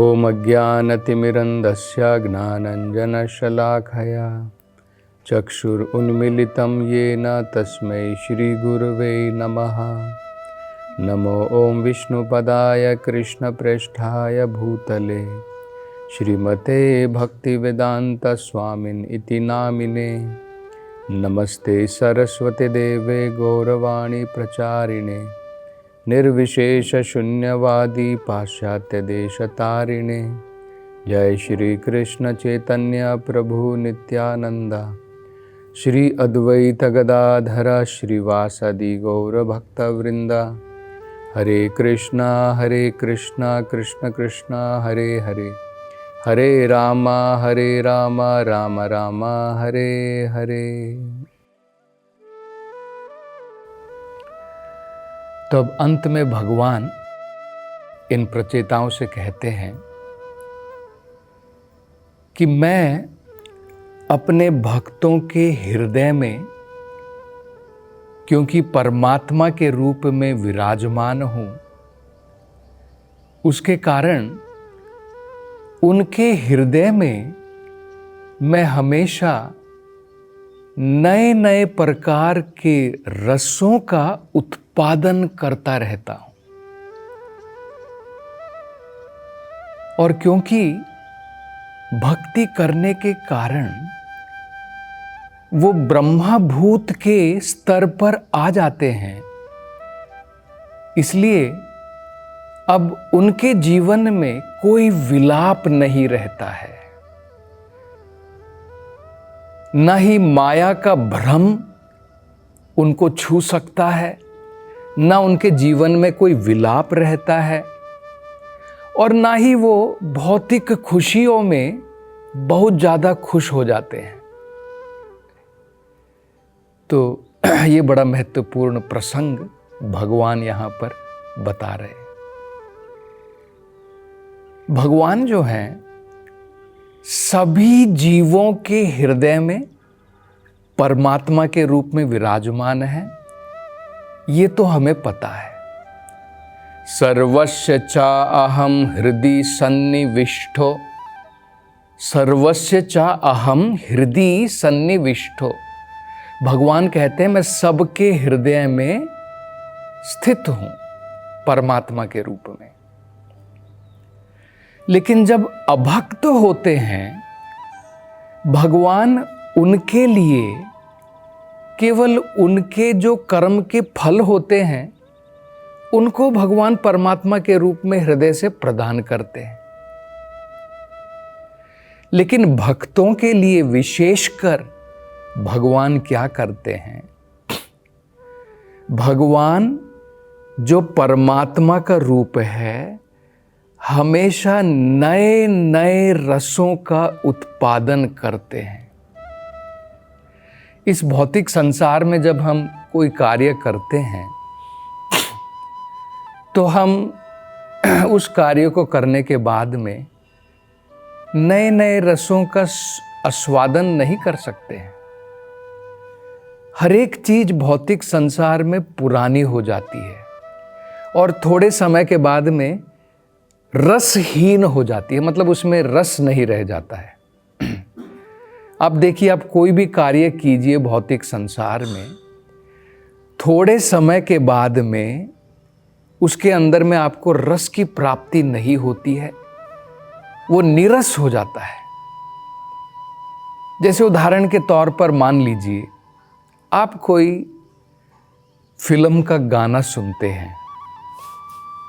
ॐ अज्ञानतिमिरन्धस्य ज्ञानाञ्जनशलाखया चक्षुरुन्मीलितं येन तस्मै श्रीगुरवे नमः। नमो ॐ विष्णुपदाय कृष्णप्रेष्ठाय भूतले श्रीमते भक्तिवेदान्तस्वामिन् इति नामिने। नमस्ते सरस्वती देवे गौरवाणी प्रचारिणे निर्विशेषशून्यवादी पाश्चात्यदेशतारिणे। जय श्री कृष्ण चैतन्य प्रभु नित्यानंदा श्री अद्वैत गदाधर श्रीवासदि गौरभक्तवृंदा। हरे कृष्णा कृष्ण कृष्ण हरे हरे, हरे राम राम राम हरे हरे। तो अब अंत में भगवान इन प्रचेताओं से कहते हैं कि मैं अपने भक्तों के हृदय में, क्योंकि परमात्मा के रूप में विराजमान हूं, उसके कारण उनके हृदय में मैं हमेशा नए नए प्रकार के रसों का उत्पादन करता रहता हूं। और क्योंकि भक्ति करने के कारण वो ब्रह्मभूत के स्तर पर आ जाते हैं, इसलिए अब उनके जीवन में कोई विलाप नहीं रहता है। न ही माया का भ्रम उनको छू सकता है, न उनके जीवन में कोई विलाप रहता है, और ना ही वो भौतिक खुशियों में बहुत ज़्यादा खुश हो जाते हैं। तो ये बड़ा महत्वपूर्ण प्रसंग भगवान यहाँ पर बता रहे हैं। भगवान जो हैं सभी जीवों के हृदय में परमात्मा के रूप में विराजमान है, ये तो हमें पता है। सर्वस्य चा अहम हृदि सन्निविष्टो, सर्वस्य चा अहम हृदि सन्निविष्टो। भगवान कहते हैं मैं सबके हृदय में स्थित हूं परमात्मा के रूप में। लेकिन जब अभक्त होते हैं, भगवान उनके लिए केवल उनके जो कर्म के फल होते हैं उनको भगवान परमात्मा के रूप में हृदय से प्रदान करते हैं। लेकिन भक्तों के लिए विशेषकर भगवान क्या करते हैं? भगवान जो परमात्मा का रूप है हमेशा नए नए रसों का उत्पादन करते हैं। इस भौतिक संसार में जब हम कोई कार्य करते हैं तो हम उस कार्य को करने के बाद में नए नए रसों का आस्वादन नहीं कर सकते हैं। हर एक चीज भौतिक संसार में पुरानी हो जाती है और थोड़े समय के बाद में रसहीन हो जाती है, मतलब उसमें रस नहीं रह जाता है। अब देखिए, आप कोई भी कार्य कीजिए भौतिक संसार में, थोड़े समय के बाद में उसके अंदर में आपको रस की प्राप्ति नहीं होती है, वो नीरस हो जाता है। जैसे उदाहरण के तौर पर मान लीजिए आप कोई फिल्म का गाना सुनते हैं,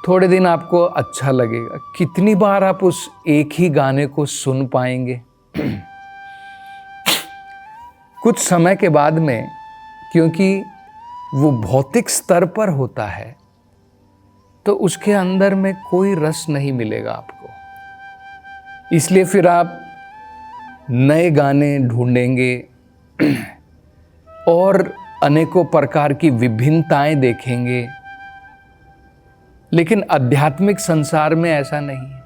थोड़े दिन आपको अच्छा लगेगा, कितनी बार आप उस एक ही गाने को सुन पाएंगे? कुछ समय के बाद में, क्योंकि वो भौतिक स्तर पर होता है, तो उसके अंदर में कोई रस नहीं मिलेगा आपको। इसलिए फिर आप नए गाने ढूंढेंगे और अनेकों प्रकार की विभिन्नताएं देखेंगे। लेकिन आध्यात्मिक संसार में ऐसा नहीं है।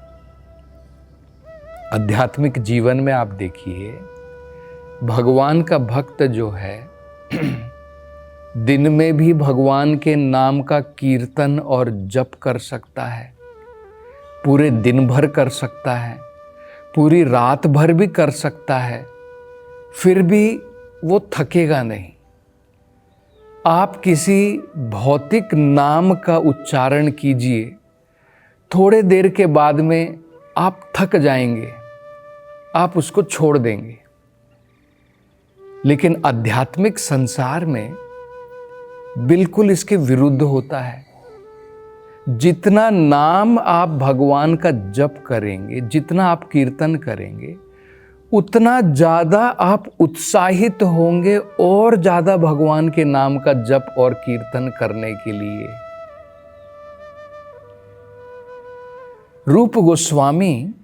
आध्यात्मिक जीवन में आप देखिए, भगवान का भक्त जो है दिन में भी भगवान के नाम का कीर्तन और जप कर सकता है, पूरे दिन भर कर सकता है, पूरी रात भर भी कर सकता है, फिर भी वो थकेगा नहीं। आप किसी भौतिक नाम का उच्चारण कीजिए, थोड़े देर के बाद में आप थक जाएंगे, आप उसको छोड़ देंगे। लेकिन आध्यात्मिक संसार में बिल्कुल इसके विरुद्ध होता है। जितना नाम आप भगवान का जप करेंगे, जितना आप कीर्तन करेंगे, उतना ज़्यादा आप उत्साहित होंगे और ज़्यादा भगवान के नाम का जप और कीर्तन करने के लिए। रूप गोस्वामी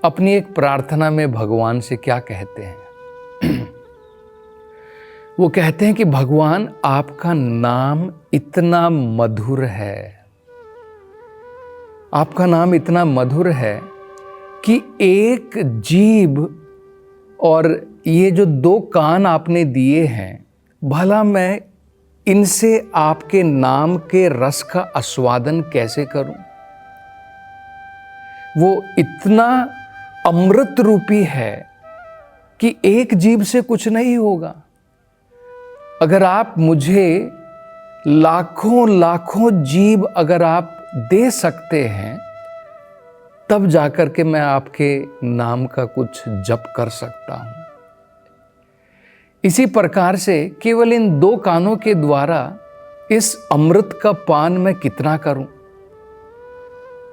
अपनी एक प्रार्थना में भगवान से क्या कहते हैं? वो कहते हैं कि भगवान, आपका नाम इतना मधुर है, आपका नाम इतना मधुर है कि एक जीभ और ये जो 2 कान आपने दिए हैं, भला मैं इनसे आपके नाम के रस का आस्वादन कैसे करूं? वो इतना अमृत रूपी है कि एक जीभ से कुछ नहीं होगा। अगर आप मुझे लाखों लाखों जीभ अगर आप दे सकते हैं, तब जाकर के मैं आपके नाम का कुछ जप कर सकता हूं। इसी प्रकार से केवल इन 2 कानों के द्वारा इस अमृत का पान मैं कितना करूं?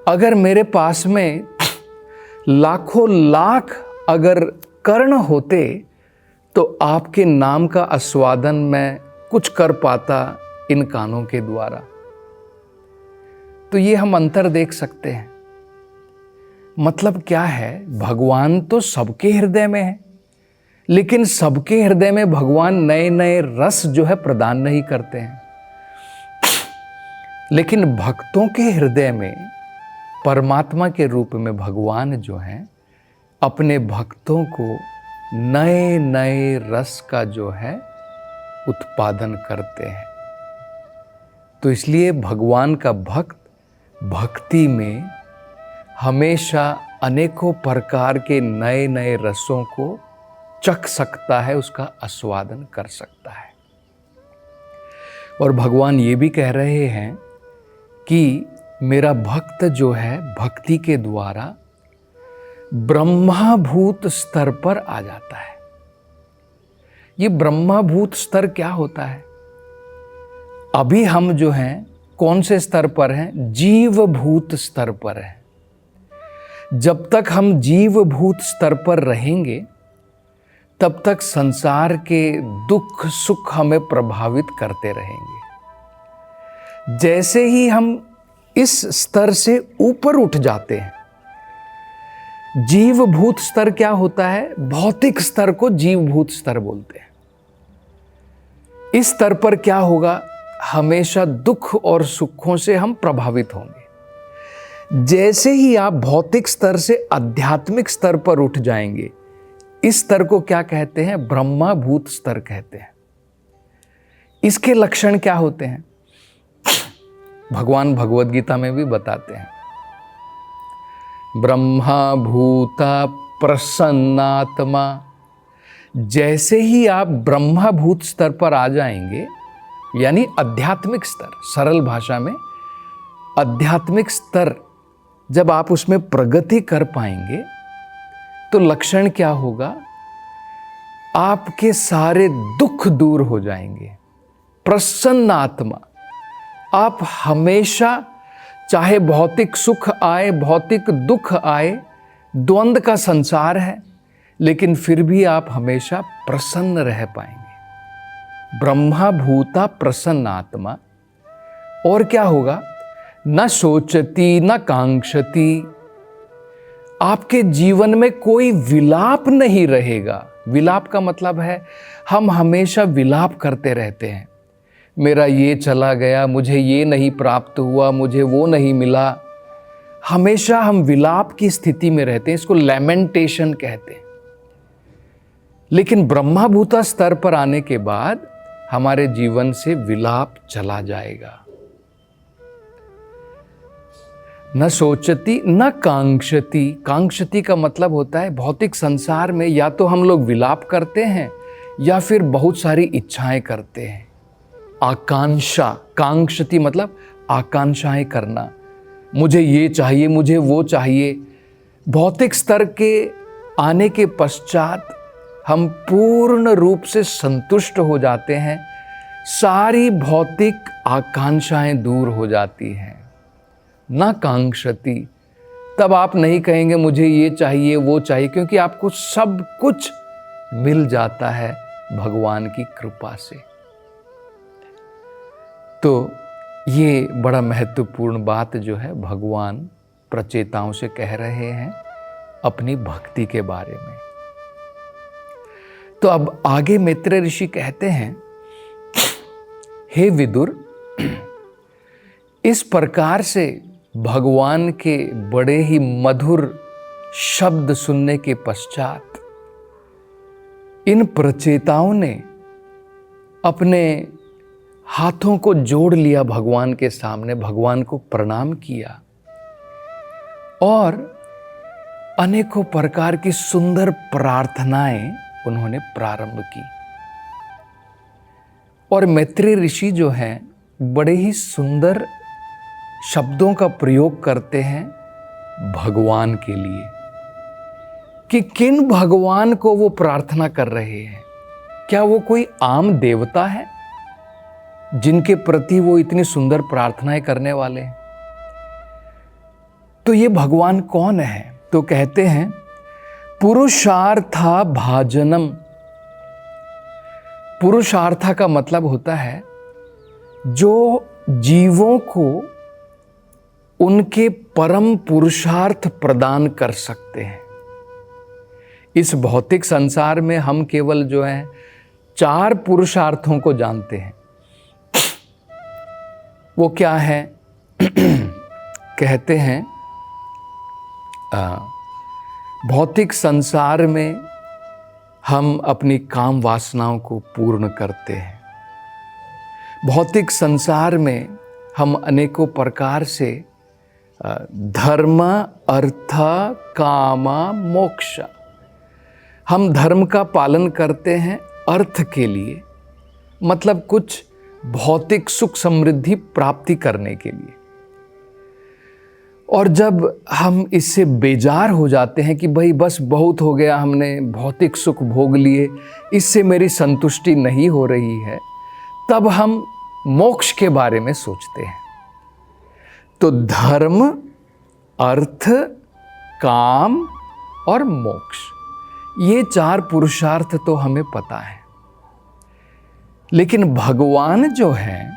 अगर मेरे पास में लाखों लाख अगर कर्ण होते तो आपके नाम का आस्वादन मैं कुछ कर पाता इन कानों के द्वारा। तो ये हम अंतर देख सकते हैं। मतलब क्या है? भगवान तो सबके हृदय में है, लेकिन सबके हृदय में भगवान नए नए रस जो है प्रदान नहीं करते हैं। लेकिन भक्तों के हृदय में परमात्मा के रूप में भगवान जो है अपने भक्तों को नए नए रस का जो है उत्पादन करते हैं। तो इसलिए भगवान का भक्त भक्ति में हमेशा अनेकों प्रकार के नए नए रसों को चख सकता है, उसका आस्वादन कर सकता है। और भगवान ये भी कह रहे हैं कि मेरा भक्त जो है भक्ति के द्वारा ब्रह्माभूत स्तर पर आ जाता है। ये ब्रह्माभूत स्तर क्या होता है? अभी हम जो हैं कौन से स्तर पर हैं? जीवभूत स्तर पर हैं। जब तक हम जीवभूत स्तर पर रहेंगे तब तक संसार के दुख सुख हमें प्रभावित करते रहेंगे। जैसे ही हम इस स्तर से ऊपर उठ जाते हैं, जीवभूत स्तर क्या होता है? भौतिक स्तर को जीवभूत स्तर बोलते हैं। इस स्तर पर क्या होगा? हमेशा दुख और सुखों से हम प्रभावित होंगे। जैसे ही आप भौतिक स्तर से आध्यात्मिक स्तर पर उठ जाएंगे, इस स्तर को क्या कहते हैं? ब्रह्माभूत स्तर कहते हैं। इसके लक्षण क्या होते हैं? भगवान भगवद गीता में भी बताते हैं। ब्रह्मा भूता प्रसन्नात्मा। जैसे ही आप ब्रह्माभूत स्तर पर आ जाएंगे, यानी आध्यात्मिक स्तर, सरल भाषा में आध्यात्मिक स्तर, जब आप उसमें प्रगति कर पाएंगे तो लक्षण क्या होगा? आपके सारे दुख दूर हो जाएंगे। प्रसन्न आत्मा, आप हमेशा चाहे भौतिक सुख आए भौतिक दुख आए, द्वंद्व का संसार है, लेकिन फिर भी आप हमेशा प्रसन्न रह पाएंगे। ब्रह्मा भूता प्रसन्न आत्मा। और क्या होगा? न सोचती न कांक्षती। आपके जीवन में कोई विलाप नहीं रहेगा। विलाप का मतलब है हम हमेशा विलाप करते रहते हैं। मेरा ये चला गया, मुझे ये नहीं प्राप्त हुआ, मुझे वो नहीं मिला। हमेशा हम विलाप की स्थिति में रहते हैं। इसको लैमेंटेशन कहते हैं। लेकिन ब्रह्माभूता स्तर पर आने के बाद हमारे जीवन से विलाप चला जाएगा। न सोचती न कांक्षती। कांक्षती का मतलब होता है भौतिक संसार में या तो हम लोग विलाप करते हैं या फिर बहुत सारी इच्छाएं करते हैं। आकांक्षा, कांक्षती मतलब आकांक्षाएं करना, मुझे ये चाहिए, मुझे वो चाहिए। भौतिक स्तर के आने के पश्चात हम पूर्ण रूप से संतुष्ट हो जाते हैं, सारी भौतिक आकांक्षाएं दूर हो जाती हैं। ना कांक्षती, तब आप नहीं कहेंगे मुझे ये चाहिए वो चाहिए, क्योंकि आपको सब कुछ मिल जाता है भगवान की कृपा से। तो ये बड़ा महत्वपूर्ण बात जो है भगवान प्रचेताओं से कह रहे हैं अपनी भक्ति के बारे में। तो अब आगे मैत्रेय ऋषि कहते हैं, हे विदुर, इस प्रकार से भगवान के बड़े ही मधुर शब्द सुनने के पश्चात इन प्रचेताओं ने अपने हाथों को जोड़ लिया भगवान के सामने, भगवान को प्रणाम किया और अनेकों प्रकार की सुंदर प्रार्थनाएं उन्होंने प्रारंभ की। और मैत्रेय ऋषि जो हैं बड़े ही सुंदर शब्दों का प्रयोग करते हैं भगवान के लिए, कि किन भगवान को वो प्रार्थना कर रहे हैं। क्या वो कोई आम देवता है जिनके प्रति वो इतनी सुंदर प्रार्थनाएं करने वाले हैं? तो ये भगवान कौन है? तो कहते हैं पुरुषार्था भाजनम। पुरुषार्था का मतलब होता है जो जीवों को उनके परम पुरुषार्थ प्रदान कर सकते हैं। इस भौतिक संसार में हम केवल जो है 4 पुरुषार्थों को जानते हैं। वो क्या है? कहते हैं भौतिक संसार में हम अपनी काम वासनाओं को पूर्ण करते हैं। भौतिक संसार में हम अनेकों प्रकार से धर्म, अर्थ, काम, मोक्ष, हम धर्म का पालन करते हैं अर्थ के लिए, मतलब कुछ भौतिक सुख समृद्धि प्राप्ति करने के लिए। और जब हम इससे बेजार हो जाते हैं कि भाई बस बहुत हो गया, हमने भौतिक सुख भोग लिए, इससे मेरी संतुष्टि नहीं हो रही है, तब हम मोक्ष के बारे में सोचते हैं। तो धर्म, अर्थ, काम और मोक्ष, ये 4 पुरुषार्थ तो हमें पता है। लेकिन भगवान जो है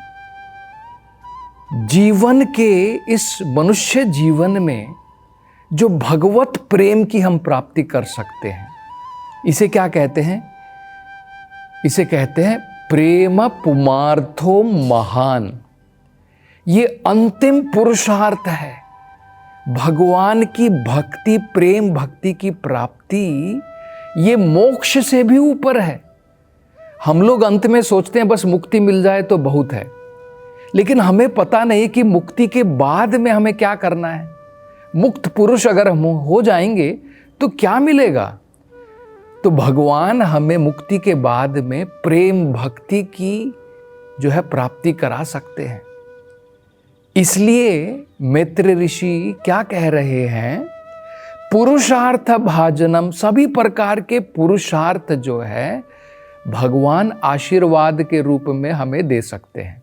जीवन के, इस मनुष्य जीवन में जो भगवत प्रेम की हम प्राप्ति कर सकते हैं, इसे क्या कहते हैं? इसे कहते हैं प्रेम पुमार्थो महान। ये अंतिम पुरुषार्थ है। भगवान की भक्ति, प्रेम भक्ति की प्राप्ति, ये मोक्ष से भी ऊपर है। हम लोग अंत में सोचते हैं बस मुक्ति मिल जाए तो बहुत है, लेकिन हमें पता नहीं कि मुक्ति के बाद में हमें क्या करना है। मुक्त पुरुष अगर हम हो जाएंगे तो क्या मिलेगा? तो भगवान हमें मुक्ति के बाद में प्रेम भक्ति की जो है प्राप्ति करा सकते हैं। इसलिए मैत्रेय ऋषि क्या कह रहे हैं? पुरुषार्थ भाजनम, सभी प्रकार के पुरुषार्थ जो है भगवान आशीर्वाद के रूप में हमें दे सकते हैं।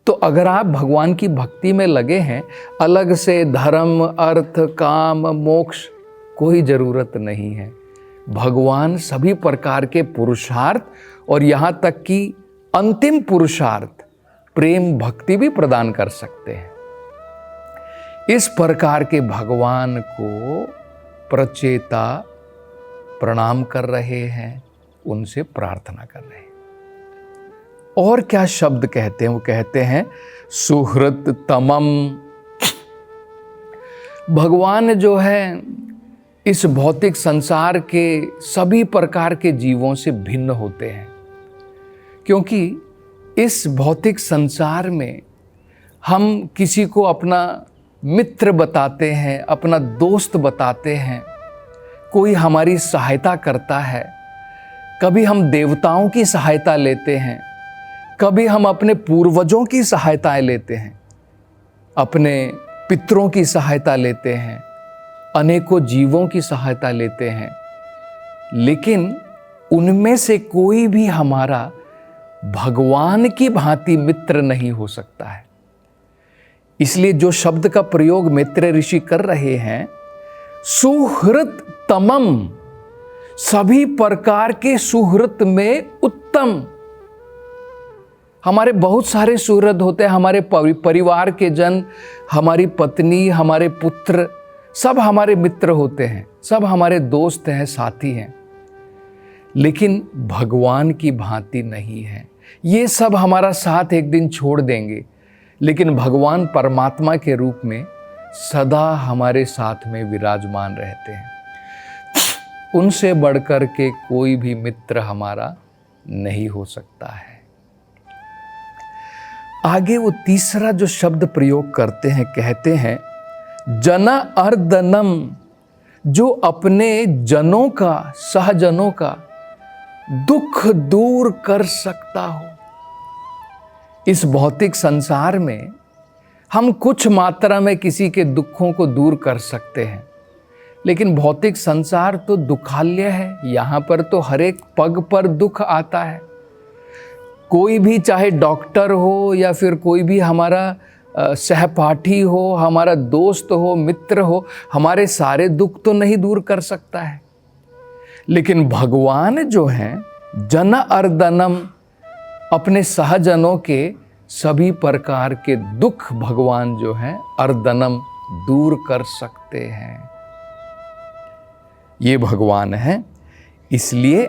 तो अगर आप भगवान की भक्ति में लगे हैं, अलग से धर्म, अर्थ, काम, मोक्ष कोई जरूरत नहीं है। भगवान सभी प्रकार के पुरुषार्थ और यहाँ तक कि अंतिम पुरुषार्थ प्रेम भक्ति भी प्रदान कर सकते हैं। इस प्रकार के भगवान को प्रचेता प्रणाम कर रहे हैं, उनसे प्रार्थना कर रहे हैं। और क्या शब्द कहते हैं? वो कहते हैं सुहृत तमम। भगवान जो है इस भौतिक संसार के सभी प्रकार के जीवों से भिन्न होते हैं, क्योंकि इस भौतिक संसार में हम किसी को अपना मित्र बताते हैं, अपना दोस्त बताते हैं, कोई हमारी सहायता करता है। कभी हम देवताओं की सहायता लेते हैं, कभी हम अपने पूर्वजों की सहायताएं लेते हैं, अपने पितरों की सहायता लेते हैं, अनेकों जीवों की सहायता लेते हैं, लेकिन उनमें से कोई भी हमारा भगवान की भांति मित्र नहीं हो सकता है। इसलिए जो शब्द का प्रयोग मैत्रेय ऋषि कर रहे हैं, सुहृत तमम, सभी प्रकार के सुहृत में उत्तम। हमारे बहुत सारे सुहृद होते हैं, हमारे परिवार के जन, हमारी पत्नी, हमारे पुत्र, सब हमारे मित्र होते हैं, सब हमारे दोस्त हैं, साथी हैं, लेकिन भगवान की भांति नहीं है। ये सब हमारा साथ एक दिन छोड़ देंगे, लेकिन भगवान परमात्मा के रूप में सदा हमारे साथ में विराजमान रहते हैं। उनसे बढ़कर के कोई भी मित्र हमारा नहीं हो सकता है। आगे वो तीसरा जो शब्द प्रयोग करते हैं, कहते हैं जना अर्दनम, जो अपने जनों का, सहजनों का दुख दूर कर सकता हो। इस भौतिक संसार में हम कुछ मात्रा में किसी के दुखों को दूर कर सकते हैं, लेकिन भौतिक संसार तो दुखालय है। यहाँ पर तो हर एक पग पर दुख आता है। कोई भी, चाहे डॉक्टर हो या फिर कोई भी हमारा सहपाठी हो, हमारा दोस्त हो, मित्र हो, हमारे सारे दुख तो नहीं दूर कर सकता है। लेकिन भगवान जो हैं जन अर्दनम, अपने सहजनों के सभी प्रकार के दुख भगवान जो हैं अर्दनम दूर कर सकते हैं। ये भगवान हैं। इसलिए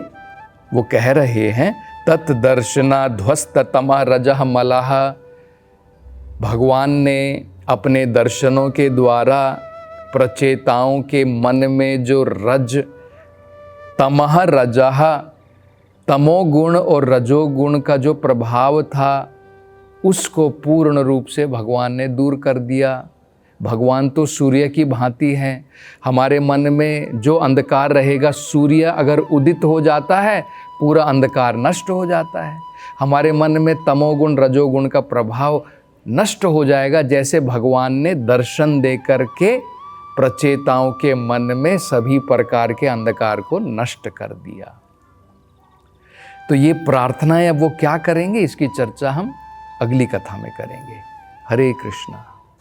वो कह रहे हैं तत् दर्शना ध्वस्त तमा रजह मलह। भगवान ने अपने दर्शनों के द्वारा प्रचेताओं के मन में जो रज, तमह रजह, तमोगुण और रजोगुण का जो प्रभाव था, उसको पूर्ण रूप से भगवान ने दूर कर दिया। भगवान तो सूर्य की भांति हैं। हमारे मन में जो अंधकार रहेगा, सूर्य अगर उदित हो जाता है, पूरा अंधकार नष्ट हो जाता है। हमारे मन में तमोगुण, रजोगुण का प्रभाव नष्ट हो जाएगा, जैसे भगवान ने दर्शन दे करके प्रचेताओं के मन में सभी प्रकार के अंधकार को नष्ट कर दिया। तो ये प्रार्थनाएं अब वो क्या करेंगे, इसकी चर्चा हम अगली कथा में करेंगे। हरे कृष्णा।